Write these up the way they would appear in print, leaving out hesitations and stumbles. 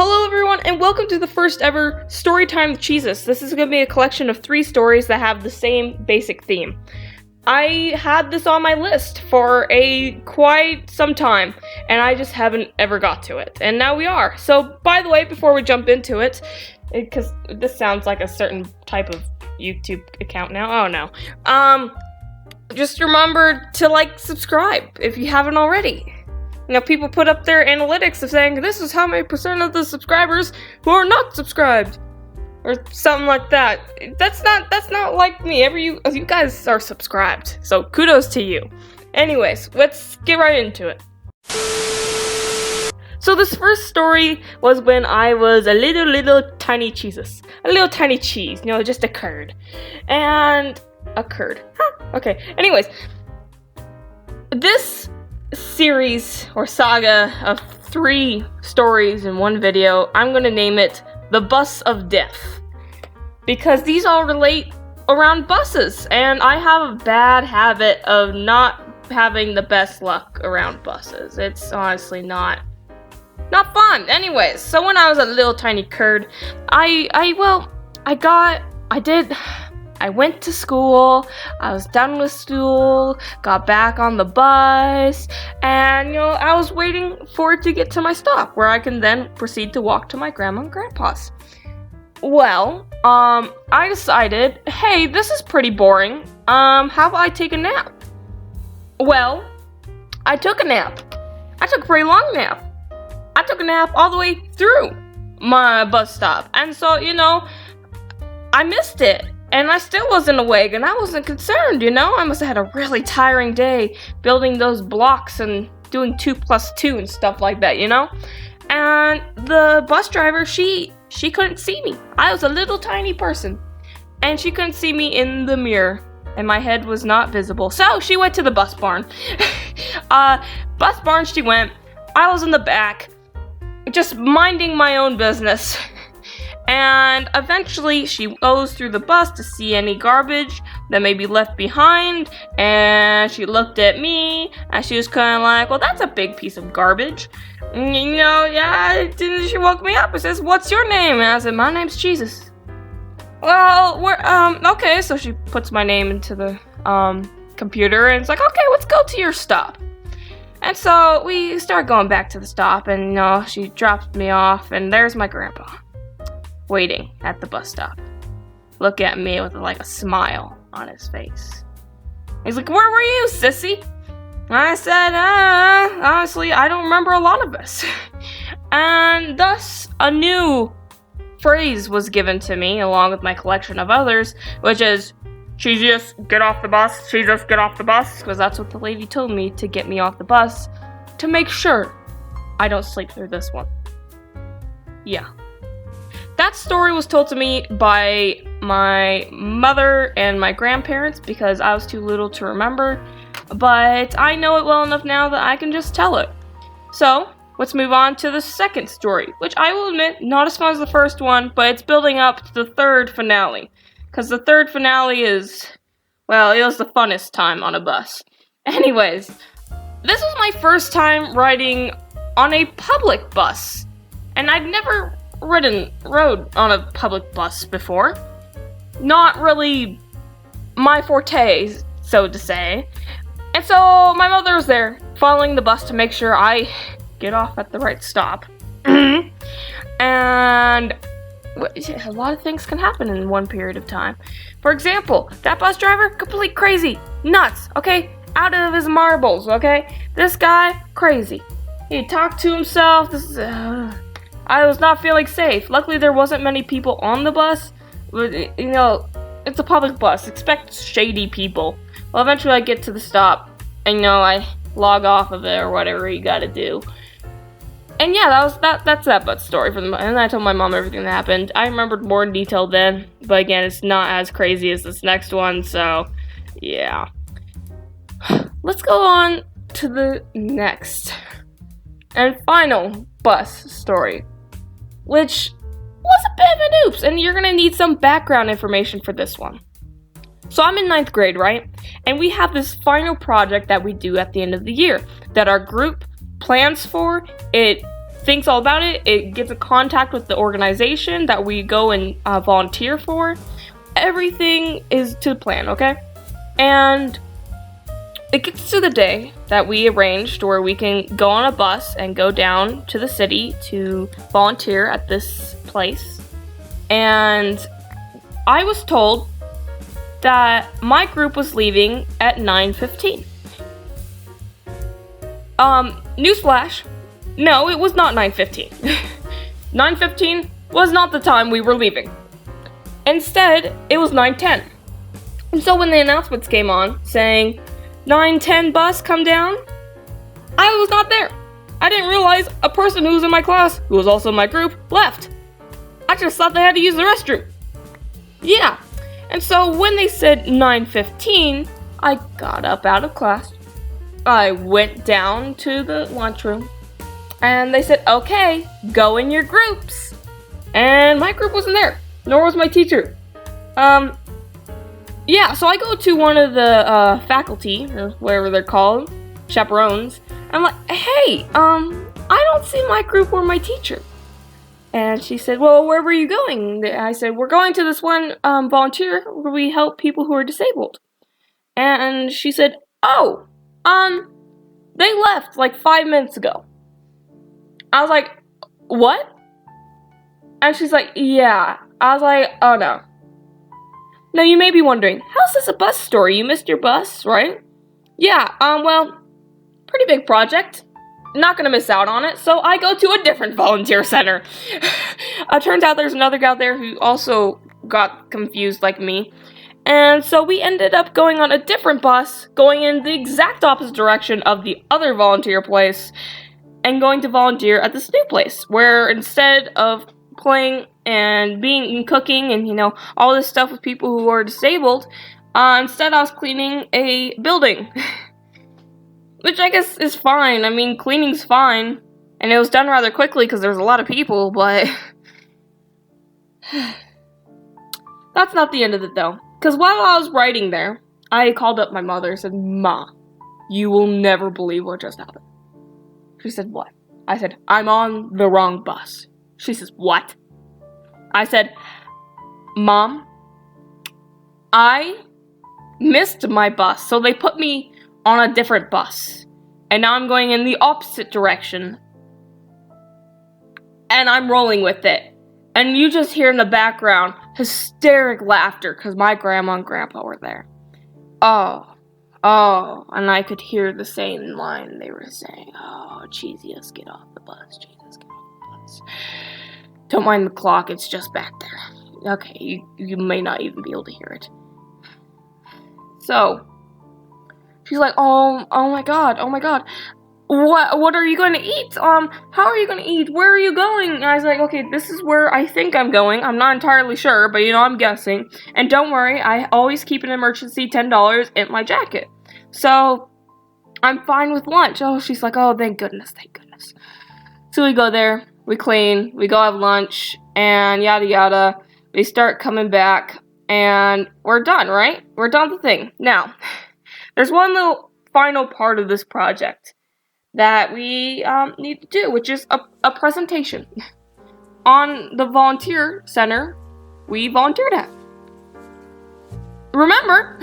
Hello everyone, and welcome to the first ever Storytime with Jesus. This is going to be a collection of 3 stories that have the same basic theme. I had this on my list for quite some time, and I just haven't ever got to it. And now we are. So, by the way, before we jump into it, because this sounds like a certain type of YouTube account now. Oh no. Just remember to subscribe if you haven't already. People put up their analytics of saying, this is how many percent of the subscribers who are not subscribed. Or something like that. That's not like me. You guys are subscribed. So kudos to you. Anyways, let's get right into it. So this first story was when I was a little tiny cheeses. A little tiny cheese, just a curd. And a curd. Huh, okay. Anyways, this series or saga of 3 stories in one video, I'm gonna name it The Bus of Death, because these all relate around buses, and I have a bad habit of not having the best luck around buses. It's honestly not fun. Anyways, so when I was a little tiny curd, I went to school, I was done with school, got back on the bus, and, I was waiting for it to get to my stop, where I can then proceed to walk to my grandma and grandpa's. Well, I decided, hey, this is pretty boring, how about I take a nap? Well, I took a nap. I took a pretty long nap. I took a nap all the way through my bus stop, and so, I missed it. And I still wasn't awake, and I wasn't concerned, I must have had a really tiring day building those blocks and doing 2+2 and stuff like that, And the bus driver, she couldn't see me. I was a little tiny person, and she couldn't see me in the mirror, and my head was not visible. So she went to the bus barn. Bus barn she went. I was in the back, just minding my own business. And eventually she goes through the bus to see any garbage that may be left behind, and she looked at me, and she was kind of like, well, that's a big piece of garbage. She woke me up and says, what's your name? And I said, my name's Jesus. Well, okay, so she puts my name into the, computer, and it's like, okay, let's go to your stop. And so we start going back to the stop, and, she drops me off, and there's my grandpa, waiting at the bus stop. Look at me with a smile on his face. He's like, where were you, sissy? And I said, honestly, I don't remember a lot of this. And thus, a new phrase was given to me, along with my collection of others, which is, Jesus, get off the bus. Jesus, get off the bus. Because that's what the lady told me to get me off the bus, to make sure I don't sleep through this one. Yeah. That story was told to me by my mother and my grandparents because I was too little to remember, but I know it well enough now that I can just tell it. So, let's move on to the second story, which I will admit, not as fun as the first one, but it's building up to the third finale. Because the third finale is, well, it was the funnest time on a bus. Anyways, this was my first time riding on a public bus, and I'd never rode on a public bus before. Not really my forte, so to say. And so my mother was there, following the bus to make sure I get off at the right stop. And a lot of things can happen in one period of time. For example, that bus driver, complete crazy, nuts, okay? Out of his marbles, okay? This guy, crazy. He talked to himself. I was not feeling safe. Luckily, there wasn't many people on the bus. But, it's a public bus. Expect shady people. Well, eventually I get to the stop, and, I log off of it or whatever you gotta do. And yeah, that's that bus story for them. And I told my mom everything that happened. I remembered more in detail then, but again, it's not as crazy as this next one, so yeah. Let's go on to the next and final bus story, which was a bit of an oops, and you're gonna need some background information for this one. So I'm in 9th grade, right? And we have this final project that we do at the end of the year that our group plans for. It thinks all about it. It gets a contact with the organization that we go and volunteer for. Everything is to plan, okay? And it gets to the day that we arranged where we can go on a bus and go down to the city to volunteer at this place. And I was told that my group was leaving at 9:15. Newsflash. No, it was not 9:15. 9:15 was not the time we were leaving. Instead, it was 9:10. And so when the announcements came on saying 9:10 bus come down, I was not there. I didn't realize a person who was in my class, who was also in my group, left. I just thought they had to use the restroom. Yeah. And so when they said 9:15, I got up out of class. I went down to the lunchroom. And they said, okay, go in your groups. And my group wasn't there, nor was my teacher. Yeah, so I go to one of the faculty, or whatever they're called, chaperones. I'm like, hey, I don't see my group or my teacher. And she said, well, where were you going? I said, we're going to this one volunteer where we help people who are disabled. And she said, oh, they left like 5 minutes ago. I was like, what? And she's like, yeah. I was like, oh no. Now you may be wondering, how's this a bus story? You missed your bus, right? Yeah, well, pretty big project. Not gonna miss out on it, so I go to a different volunteer center. Turns out there's another guy there who also got confused like me. And so we ended up going on a different bus, going in the exact opposite direction of the other volunteer place, and going to volunteer at this new place, where instead of playing and being and cooking and, you know, all this stuff with people who are disabled, instead I was cleaning a building. Which I guess is fine. I mean, cleaning's fine. And it was done rather quickly because there was a lot of people, but that's not the end of it though. Because while I was writing there, I called up my mother and said, Ma, you will never believe what just happened. She said, what? I said, I'm on the wrong bus. She says, what? I said, Mom, I missed my bus, so they put me on a different bus. And now I'm going in the opposite direction. And I'm rolling with it. And you just hear in the background hysteric laughter because my grandma and grandpa were there. Oh, and I could hear the same line they were saying. Oh, Jesus, get off the bus. Jesus, get off the bus. Don't mind the clock, it's just back there. Okay, you may not even be able to hear it. So, she's like, oh my god. What are you going to eat? How are you going to eat? Where are you going? And I was like, okay, this is where I think I'm going. I'm not entirely sure, but, you know, I'm guessing. And don't worry, I always keep an emergency $10 in my jacket. So, I'm fine with lunch. Oh, she's like, oh, thank goodness. So we go there, we clean, we go have lunch, and yada yada. They start coming back, and we're done, right? We're done with the thing. Now, there's one little final part of this project that we need to do, which is a presentation on the volunteer center we volunteered at. Remember,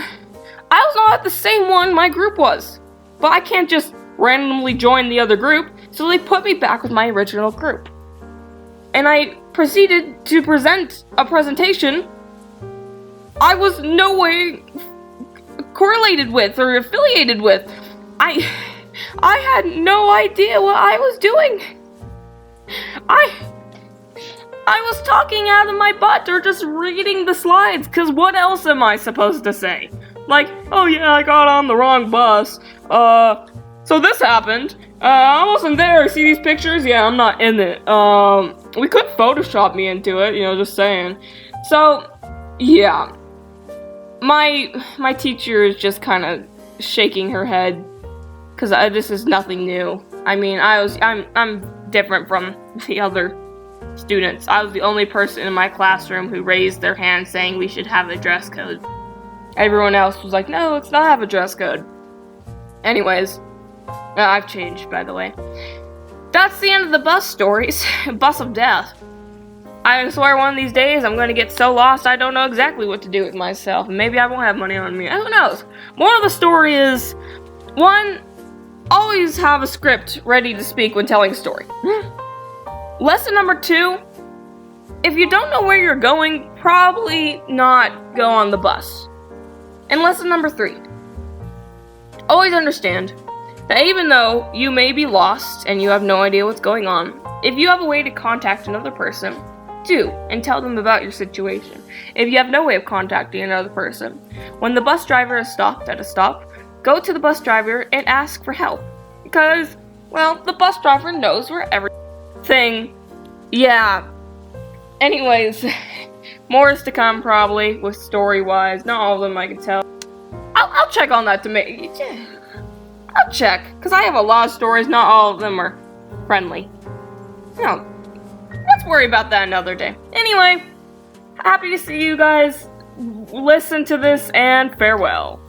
I was not at the same one my group was, but I can't just randomly join the other group, so they put me back with my original group. And I proceeded to present a presentation I was no way correlated with or affiliated with. I had no idea what I was doing. I was talking out of my butt or just reading the slides, because what else am I supposed to say? Like, oh yeah, I got on the wrong bus. So this happened. I wasn't there. See these pictures? Yeah, I'm not in it. We could Photoshop me into it, you know, just saying. So, yeah. My teacher is just kind of shaking her head, because this is nothing new. I mean, I'm different from the other students. I was the only person in my classroom who raised their hand saying we should have a dress code. Everyone else was like, no, let's not have a dress code. Anyways, I've changed, by the way. that's the end of the bus stories. Bus of death. I swear one of these days I'm going to get so lost I don't know exactly what to do with myself. Maybe I won't have money on me. Who knows? Moral of the story is, 1, always have a script ready to speak when telling a story. Lesson number 2, if you don't know where you're going, probably not go on the bus. And lesson number 3, always understand that even though you may be lost and you have no idea what's going on, if you have a way to contact another person, do, and tell them about your situation. If you have no way of contacting another person, when the bus driver is stopped at a stop, go to the bus driver and ask for help. Because, well, the bus driver knows where everything. Yeah. Anyways, more is to come probably, with story-wise. Not all of them I can tell. I'll check on that to make. I'll check, because I have a lot of stories, not all of them are friendly. No. Let's worry about that another day. Anyway, happy to see you guys listen to this, and farewell.